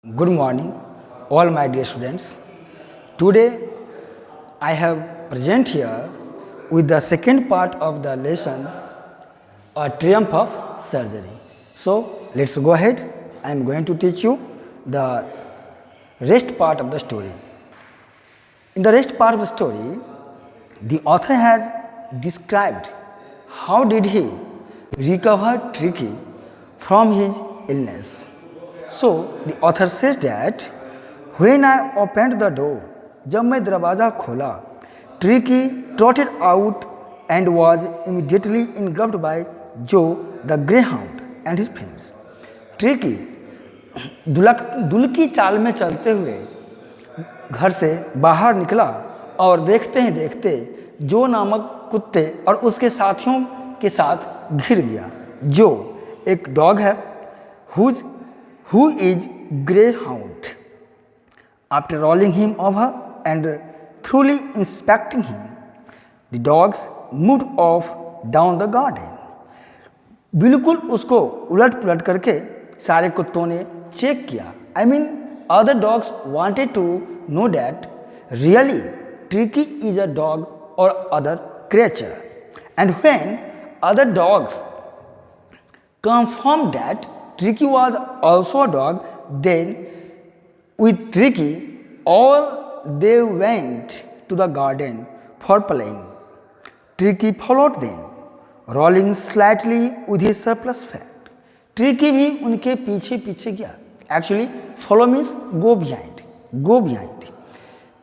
Good morning, all my dear students. Today I have present here with the second part of the lesson, a triumph of surgery. So let's go ahead. I am going to teach you the rest part of the story. In the rest part of the story, the author has described how did he recover Tricky from his illness. So the author says that when I opened the door, जब मैं दरवाज़ा खोला, Tricky trotted out and was immediately engulfed by Joe the greyhound and his friends. Tricky दुलकी चाल में चलते हुए घर से बाहर निकला और देखते ही देखते जो नामक कुत्ते और उसके साथियों के साथ घिर गया। जो एक डॉग है who is greyhound. After rolling him over and thoroughly inspecting him, the dogs moved off down the garden. बिल्कुल उसको उलट पुलट करके सारे कुत्तों ने चेक किया. I mean, other dogs wanted to know that really Tricky is a dog or other creature. And when other dogs confirmed that Tricky was also a dog, then with Tricky, all they went to the garden for playing. Tricky followed them, rolling slightly with his surplus fat. Tricky भी उनके पीछे पीछे गया. Actually, follow means go behind. Go behind.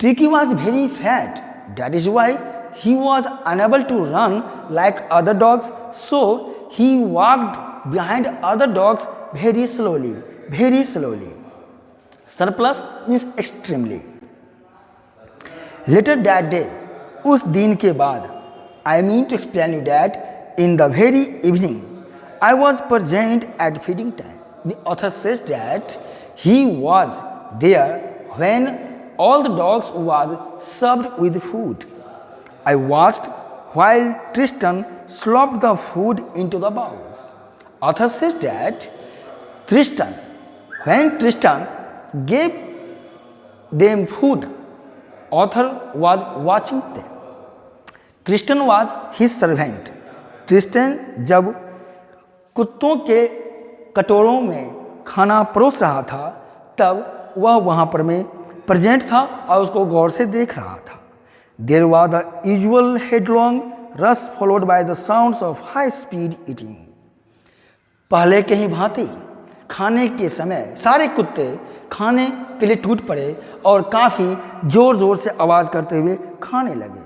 Tricky was very fat. That is why he was unable to run like other dogs. So he walked behind other dogs very slowly, very slowly. Surplus means extremely. Later that day, उस दिन के बाद, I mean to explain you that in the very evening, I was present at feeding time. The author says that he was there when all the dogs was served with food. I watched while Tristan slopped the food into the bowls. Author says that when Tristan gave them food, author was watching them. Tristan was his servant. Tristan जब कुत्तों के कटोरों में खाना परोस रहा था, तब वह वहाँ पर में प्रेजेंट था और उसको गौर से देख रहा था. There was the usual headlong rush followed by the sounds of high-speed eating. पहले के ही भांति खाने के समय सारे कुत्ते खाने के लिए टूट पड़े और काफ़ी जोर जोर से आवाज़ करते हुए खाने लगे.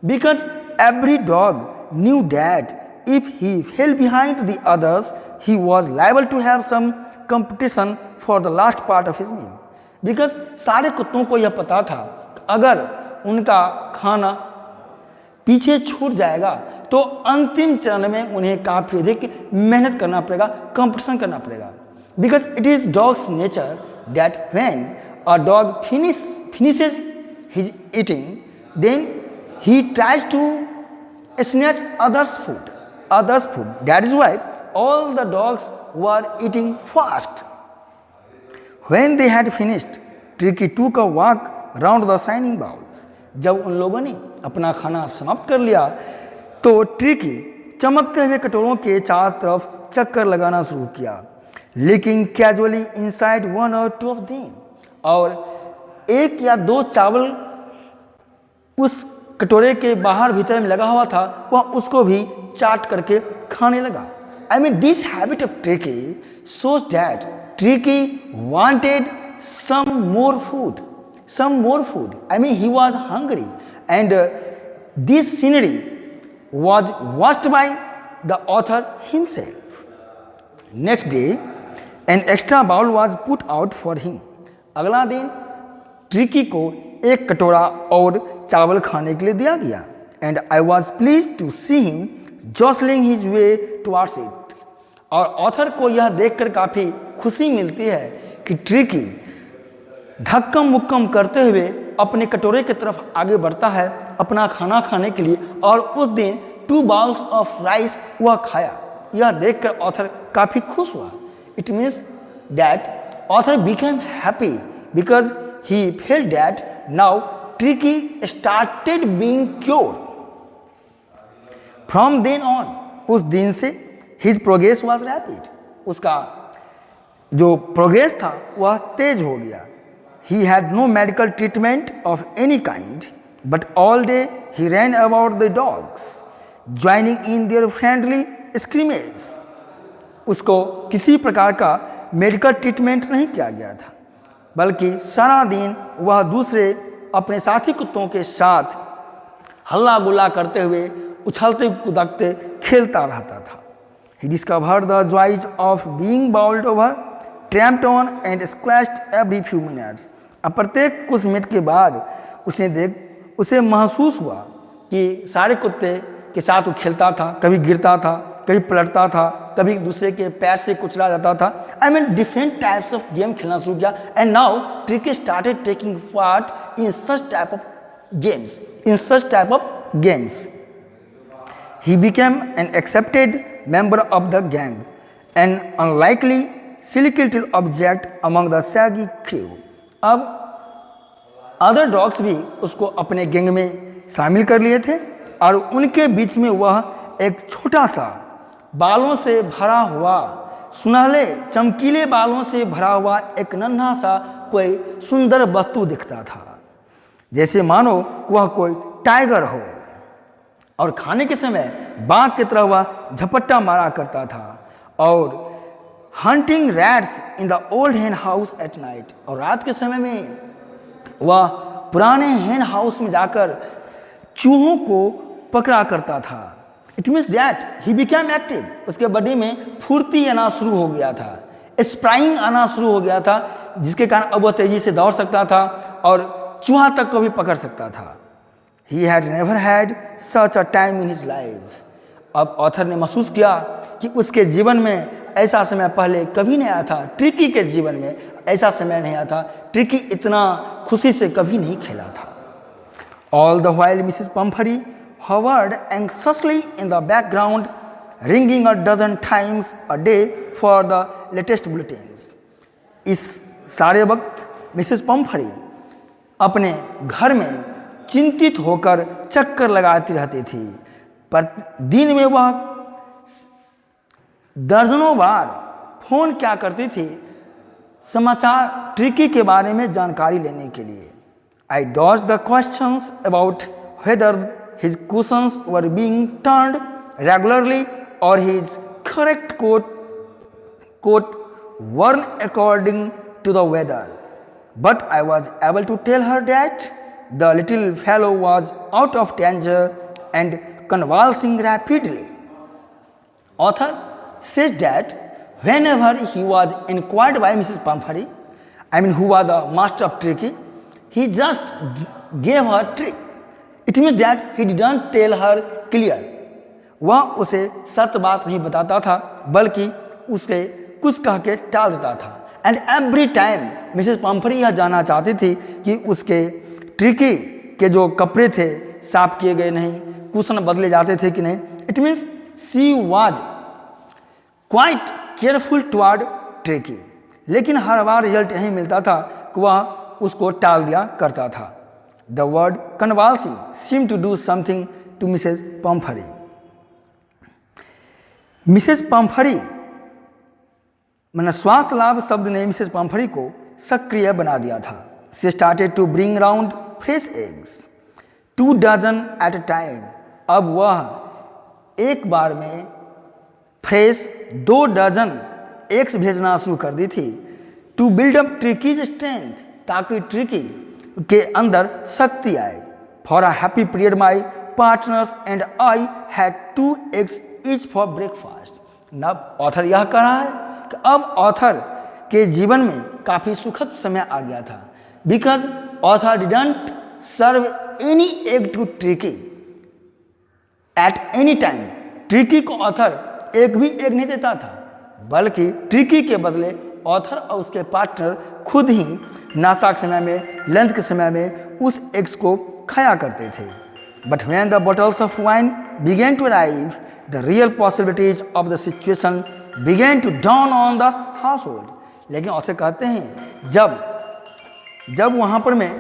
Because every dog knew that if he fell behind the others, he was liable to have some competition for the last part of his meal. Because सारे कुत्तों को यह पता था अगर उनका खाना पीछे छूट जाएगा तो अंतिम चरण में उन्हें काफ़ी अधिक मेहनत करना पड़ेगा, कंपटीशन करना पड़ेगा. Because it is dog's nature that when a dog finishes his eating, then he tries to snatch others' food. That is why all the dogs were eating fast. When they had finished, Tricky took a walk round the shining bowls. जब उन लोगों ने अपना खाना समाप्त कर लिया तो ट्रिकी चमकते हुए कटोरों के चारों तरफ चक्कर लगाना शुरू किया. लेकिन कैजुअली इनसाइड वन और टू ऑफ देम, और एक या दो चावल उस कटोरे के बाहर भीतर में लगा हुआ था, वह उसको भी चाट करके खाने लगा. I mean, this habit of Tricky shows that Tricky wanted some more food. I mean, he was hungry, and this scenery was watched by the author himself. Next day, an extra bowl was put out for him. अगला दिन tricky को एक कटोरा और चावल खाने के लिए दिया गया. And I was pleased to see him jostling his way towards it. और ऑथर को यह देखकर काफ़ी खुशी मिलती है कि ट्रिकी धक्कम मुक्कम करते हुए अपने कटोरे की तरफ आगे बढ़ता है अपना खाना खाने के लिए. और उस दिन 2 बाउल्स ऑफ राइस वह खाया. यह देखकर ऑथर काफ़ी खुश हुआ. It means that author became happy because he felt that now Tricky started being cured. From then on, उस दिन से his progress was rapid. उसका जो प्रोग्रेस था वह तेज हो गया. He had no medical treatment of any kind, but all day he ran about the dogs, joining in their friendly scrimmage. उसको किसी प्रकार का मेडिकल ट्रीटमेंट नहीं किया गया था, बल्कि सारा दिन वह दूसरे अपने साथी कुत्तों के साथ हल्ला गुल्ला करते हुए उछलते कूदते खेलता रहता था. He discovered the joys of being bowled over, tramped on and squashed every few minutes. अब प्रत्येक कुछ मिनट के बाद उसे महसूस हुआ कि सारे कुत्ते के साथ वो खेलता था, कभी गिरता था, कभी पलटता था, कभी दूसरे के पैर से कुचला जाता था. I mean different types of game खेलना शुरू किया. And now tricky started taking part in such type of games. He became an accepted member of the gang, an unlikely silly little object among the shaggy crew. अब other dogs भी उसको अपने gang में शामिल कर लिए थे और उनके बीच में वह एक छोटा सा बालों से भरा हुआ, सुनहले चमकीले बालों से भरा हुआ एक नन्हा सा कोई सुंदर वस्तु दिखता था, जैसे मानो वह कोई टाइगर हो. और खाने के समय बाघ की तरह वह झपट्टा मारा करता था. और hunting rats in the old हेन हाउस एट नाइट, और रात के समय में वह पुराने हेन हाउस में जाकर चूहों को पकड़ा करता था. It means that he became active. उसके बॉडी में फुर्ती आना शुरू हो गया था, स्प्राइंग आना शुरू हो गया था, जिसके कारण अब वह तेजी से दौड़ सकता था और चूहा तक को भी पकड़ सकता था. He had never had such a time in his life. अब ऑथर ने महसूस किया कि उसके जीवन में ऐसा समय पहले कभी नहीं आया था. ट्रिकी के जीवन में ऐसा समय नहीं आया था. ट्रिकी इतना खुशी से कभी नहीं खेला था. All the while Mrs. Pumphrey hovered anxiously in the background, ringing a dozen times a day for the latest bulletins. इस सारे वक्त मिसेस पम्फरी अपने घर में चिंतित होकर चक्कर लगाती रहती थी. पर दिन में वह दर्जनों बार फोन क्या करती थी समाचार ट्रिकी के बारे में जानकारी लेने के लिए. I dodge the questions about whether his cushions were being turned regularly और his correct coat worn according to the weather. But I was able to tell her that the little fellow was out of danger and convulsing rapidly. Author says that whenever he was inquired by Mrs. Pumphrey, who was the master of Tricky, he just gave her trick. It means that he didn't tell her clear. वह उसे सत्य बात नहीं बताता था, बल्कि उसे कुछ कह के टाल देता था. And every time Mrs. Pumphrey यह जानना चाहती थी कि उसके ट्रिकी के जो कपड़े थे साफ किए गए नहीं, कुशन बदले जाते थे कि नहीं. It means she was quite careful toward tricky. लेकिन हर बार रिजल्ट यही मिलता था कि वह उसको टाल दिया करता था. The word convalescing seem to do something to Mrs Pumphrey. Mrs Pumphrey मैंने स्वास्थ्य लाभ शब्द ने मिसेज पम्फरी को सक्रिय बना दिया था. She started to bring round fresh eggs, 2 dozen at a time. अब वह एक बार में फ्रेश 2 डजन एग्स भेजना शुरू कर दी थी. To build up Tricki's strength, ताकि ट्रिकी के अंदर शक्ति आए. For a happy period my partners and I had 2 eggs each for breakfast. अब ऑथर यह कह रहा है कि अब ऑथर के जीवन में काफ़ी सुखद समय आ गया था. Because author didn't serve any egg to Tricky at any time. Tricky को ऑथर एक भी एग नहीं देता था, बल्कि ट्रिकी के बदले ऑथर और उसके पार्टनर खुद ही नाश्ता के समय में, लंच के समय में उस एग्स को खाया करते थे. But when the bottles of wine began to arrive, the real possibilities of the situation began to dawn on the household. लेकिन ऑथर कहते हैं जब वहाँ पर मैं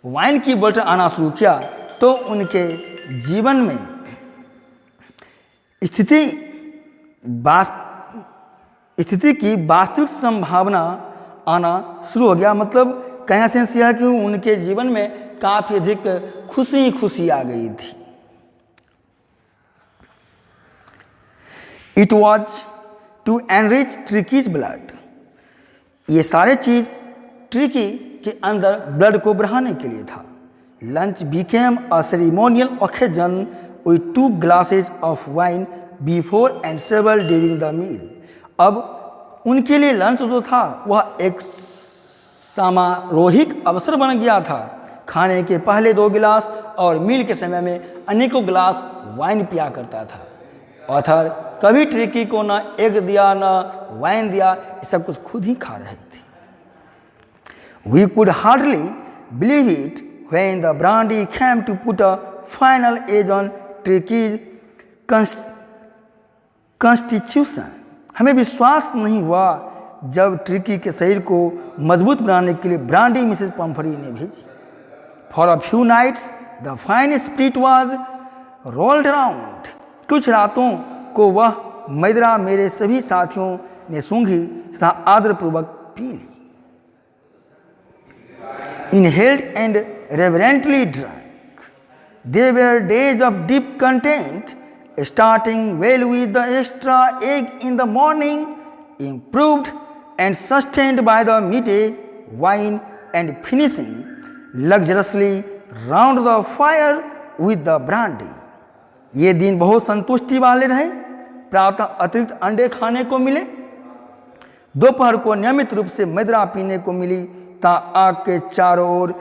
वाइन की बोतल आना शुरू किया तो उनके जीवन में स्थिति की वास्तविक संभावना आना शुरू हो गया। मतलब कहना सेंस यह है कि उनके जीवन में काफ़ी अधिक खुशी आ गई थी। It was to enrich Tricki's blood. ये सारे चीज़ ट्रिकी के अंदर ब्लड को बढ़ाने के लिए था। Lunch became a ceremonial occasion with 2 glasses of wine before and several during the meal. अब उनके लिए लंच जो था वह एक समारोहिक अवसर बन गया था। खाने के पहले 2 गिलास और मील के समय में अनेकों गिलास वाइन पिया करता था। ऑथर कभी ट्रिकी को ना एग दिया ना वाइन दिया, ये सब कुछ खुद ही खा रहे थे। We could hardly believe it when the brandy came to put a final edge on Tricki's constitution. हमें विश्वास नहीं हुआ जब ट्रिकी के शरीर को मजबूत बनाने के लिए ब्रांडी मिसेस पम्फरी ने भेजी। For a few nights the fine spirit was rolled around. कुछ रातों को वह मदिरा मेरे सभी साथियों ने सूंघी तथा आदरपूर्वक पी ली। Inhaled and reverently drank. There were days of deep content, starting well with the extra egg in the morning, improved and sustained by the midday wine, and finishing luxuriously round the fire with the brandy. ये दिन बहुत संतुष्टि वाले रहे। प्रातः अतिरिक्त अंडे खाने को मिले, दोपहर को नियमित रूप से मदिरा पीने को मिली ता आग के चारों ओर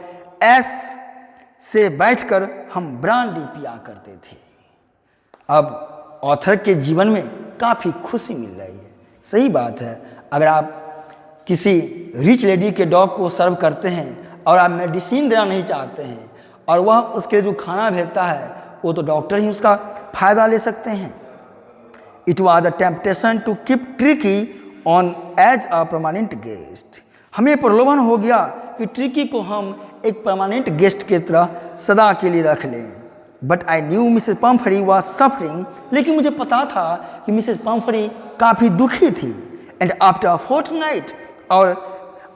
ऐस से बैठकर हम ब्रांडी पिया करते थे। अब ऑथर के जीवन में काफ़ी खुशी मिल रही है। सही बात है, अगर आप किसी रिच लेडी के डॉग को सर्व करते हैं और आप मेडिसिन देना नहीं चाहते हैं और वह उसके जो खाना भेजता है वो तो डॉक्टर ही उसका फायदा ले सकते हैं। It was a temptation to keep Tricki on as a permanent guest. हमें प्रलोभन हो गया कि ट्रिकी को हम एक परमानेंट गेस्ट की तरह सदा के लिए रख लें। But I knew Mrs Pumphrey was suffering. लेकिन मुझे पता था कि मिसेस पम्फरी काफ़ी दुखी थी। एंड आफ्टर अ फोर्टनाइट, और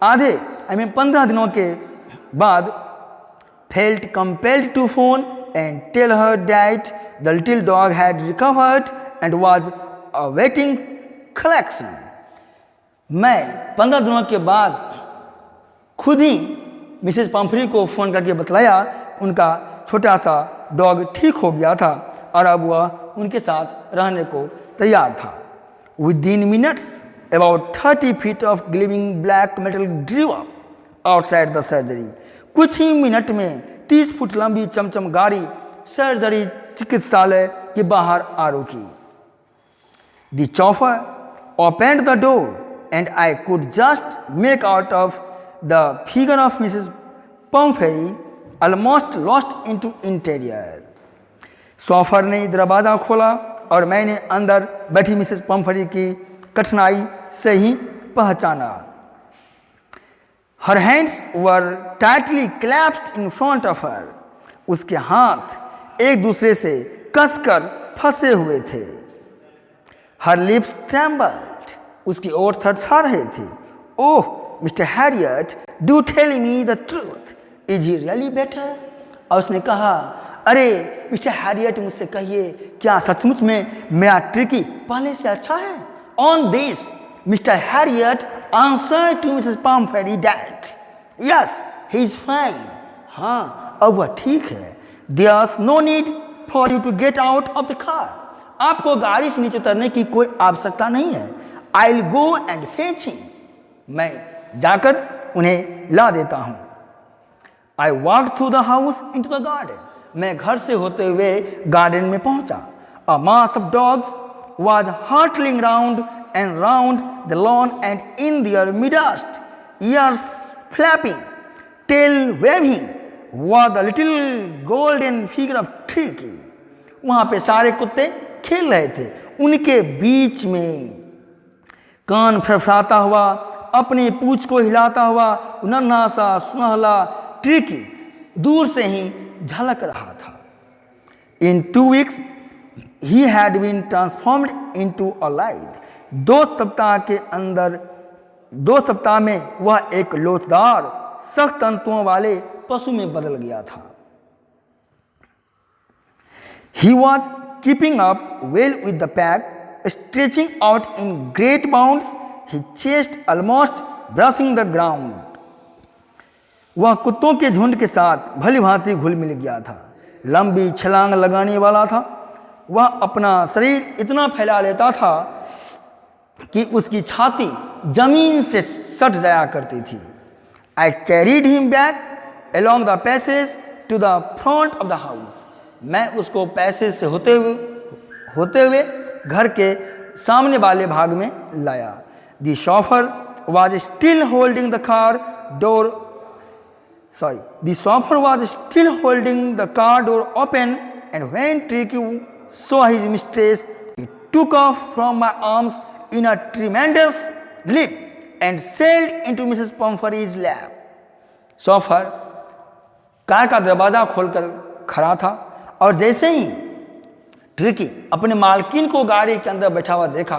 आधे 15 दिनों के बाद, felt compelled to phone and tell her that the little dog had recovered and was awaiting collection. मैं 15 दिनों के बाद खुद ही मिसेस पम्फरी को फ़ोन करके बतलाया उनका छोटा सा डॉग ठीक हो गया था और अब वह उनके साथ रहने को तैयार था। Within minutes about 30 feet of gleaming black metal drew up outside the surgery. कुछ ही मिनट में 30 फुट लंबी चमचम गाड़ी सर्जरी चिकित्सालय के बाहर आ रुकी। The chauffeur opened the door and I could just make out of the figure of Mrs. Pumphrey almost lost into interior. Chauffeur ने दरवाज़ा खोला और मैंने अंदर बैठी मिसेस पम्फरी की कठिनाई से ही पहचाना। Her hands were tightly clasped in front of her. उसके हाथ एक दूसरे से कसकर फंसे हुए थे। Her lips trembled. उसकी ओर थरथरा रहे थे। Oh Mr Herriot, do tell me the truth, is he really better? और उसने कहा, अरे मिस्टर हैरियट, मुझसे कहिए, क्या सचमुच में मेरा ट्रिकी पहले से अच्छा है? On this Mr Herriot answer to Mrs Pumphrey that yes he is fine. हाँ, अब वह ठीक है। There's no need for you to get out of the car. आपको गाड़ी से नीचे उतरने की कोई आवश्यकता नहीं है। I'll go and fetch him. मैं जाकर उन्हें ला देता हूँ। I walked through the house into the garden. मैं घर से होते हुए गार्डन में पहुंचा। A mass of dogs was hurtling round and round the lawn, and in their midst, ears flapping, tail waving, was the little golden figure of Tricky. वहाँ पे सारे कुत्ते खेल रहे थे। उनके बीच में कान फड़फड़ाता हुआ, अपनी पूंछ को हिलाता हुआ नन्हा सा सुनहला ट्रिकी दूर से ही झलक रहा था। In 2 weeks he had been transformed into a light. 2 सप्ताह में वह एक लोचदार सख्त तंतुओं वाले पशु में बदल गया था। He was keeping up well with the pack, stretching out in great bounds, his chest almost brushing the ground. वह कुत्तों के झुंड के साथ भली भांति घुल मिल गया था, लंबी छलांग लगाने वाला था। वह अपना शरीर इतना फैला लेता था कि उसकी छाती जमीन से सट जाया करती थी। I carried him back along the passage to the front of the house. मैं उसको पैसेज से होते हुए घर के सामने वाले भाग में लाया। The chauffeur was still holding the car door open, and when Tricky saw his mistress, he took off from my arms in a tremendous leap and sailed into Mrs. Pumphrey's lap. Chauffeur car का दरवाजा खोलकर खड़ा था और जैसे ही tricky अपने मालकिन को गाड़ी के अंदर बैठा हुआ देखा,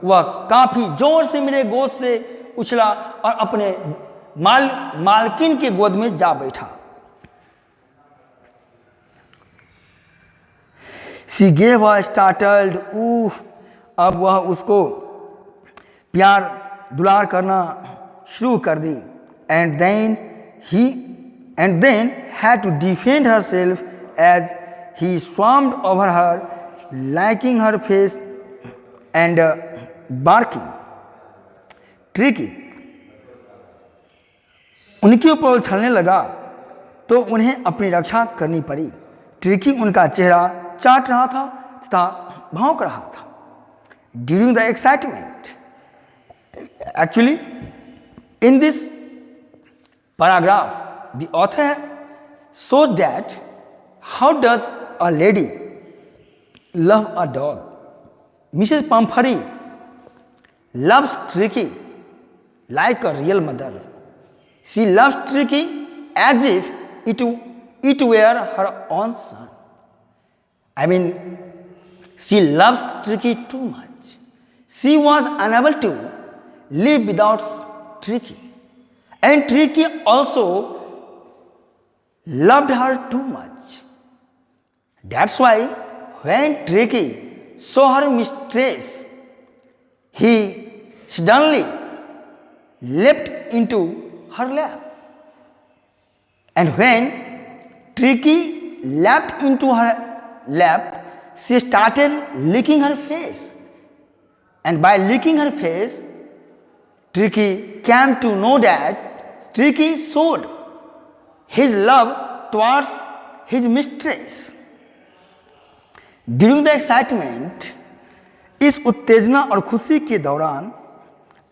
वह काफी जोर से मेरे गोद से उछला और अपने मालकिन के गोद में जा बैठा। She gave a startled oof. अब वह उसको प्यार दुलार करना शुरू कर दी। And then had to defend herself as he swarmed over her, licking her face and barking. Tricky उनके ऊपर उछलने लगा तो उन्हें अपनी रक्षा करनी पड़ी। ट्रिकी उनका चेहरा चाट रहा था तथा भौंक रहा था। During the excitement, actually, in this paragraph, the author shows that how does a lady love a dog. Mrs. Pumphrey loves Tricky like a real mother. She loves Tricky as if it were her own son. I mean, she loves Tricky too much. She was unable to live without Tricky. And Tricky also loved her too much. That's why when Tricky saw her mistress, he suddenly leapt into her lap. And when Tricky leapt into her lap, she started licking her face. And by licking her face, Tricky came to know that Tricky showed his love towards his mistress. During the excitement, इस उत्तेजना और खुशी के दौरान,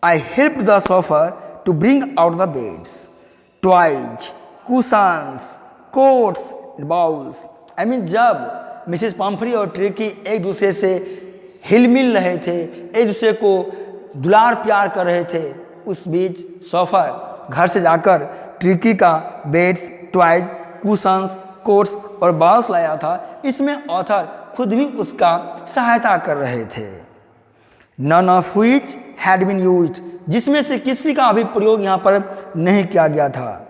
I helped the chauffeur to bring out the beds, toys, cushions, coats, bowls. I mean, जब Mrs Pomfrey और tricky एक दूसरे से हिलमिल रहे थे, एक दूसरे को दुलार प्यार कर रहे थे, उस बीच शॉफर घर से जाकर ट्रिकी का बेड्स, टॉयज, कुशन्स, कोट्स और बाउल्स लाया था। इसमें ऑथर खुद भी उसका सहायता कर रहे थे। None of which had been used, जिसमें से किसी का भी प्रयोग यहाँ पर नहीं किया गया था।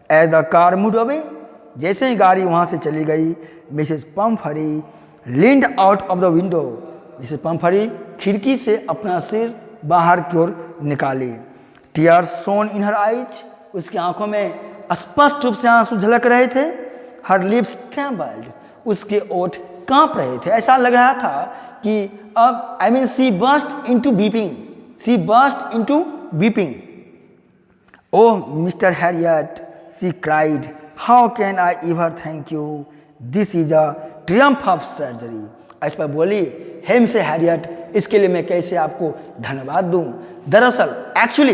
As the car moved away, जैसे ही गाड़ी वहाँ से चली गई, Mrs Pomfrey leaned out of the window, Mrs Pomfrey खिड़की से अपना सिर बाहर की ओर निकाली। Tears shone in her eyes, उसकी आंखों में स्पष्ट रूप से आंसू झलक रहे थे। Her lips trembled, उसके ओठ कांप रहे थे। ऐसा लग रहा था कि अब she burst into weeping. She burst into weeping. Oh, Mr. Harriet, she cried, how can I ever thank you? This is a triumph of surgery. इस पर बोली, हे मिस्टर हैरियट, इसके लिए मैं कैसे आपको धन्यवाद दूं? दरअसल actually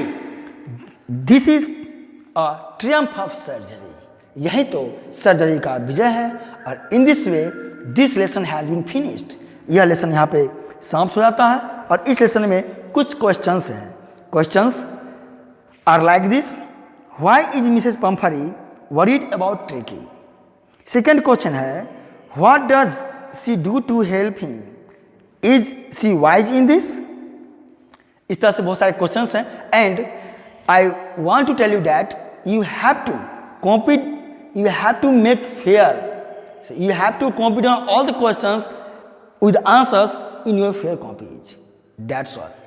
this is a triumph of surgery, यही तो सर्जरी का विजय है। और in this way this lesson has been finished, यह लेसन यहाँ पे समाप्त हो जाता है। और इस लेसन में कुछ क्वेश्चंस हैं। Questions are like this. Why is Mrs. Pumphrey worried about Tricky? Second question है, what does she do to help him? Is she wise in this? इस तरह से बहुत सारे क्वेश्चंस हैं and I want to tell you that you have to compete, you have to make fair. So you have to compete on all the questions with answers in your fair compete. That's all.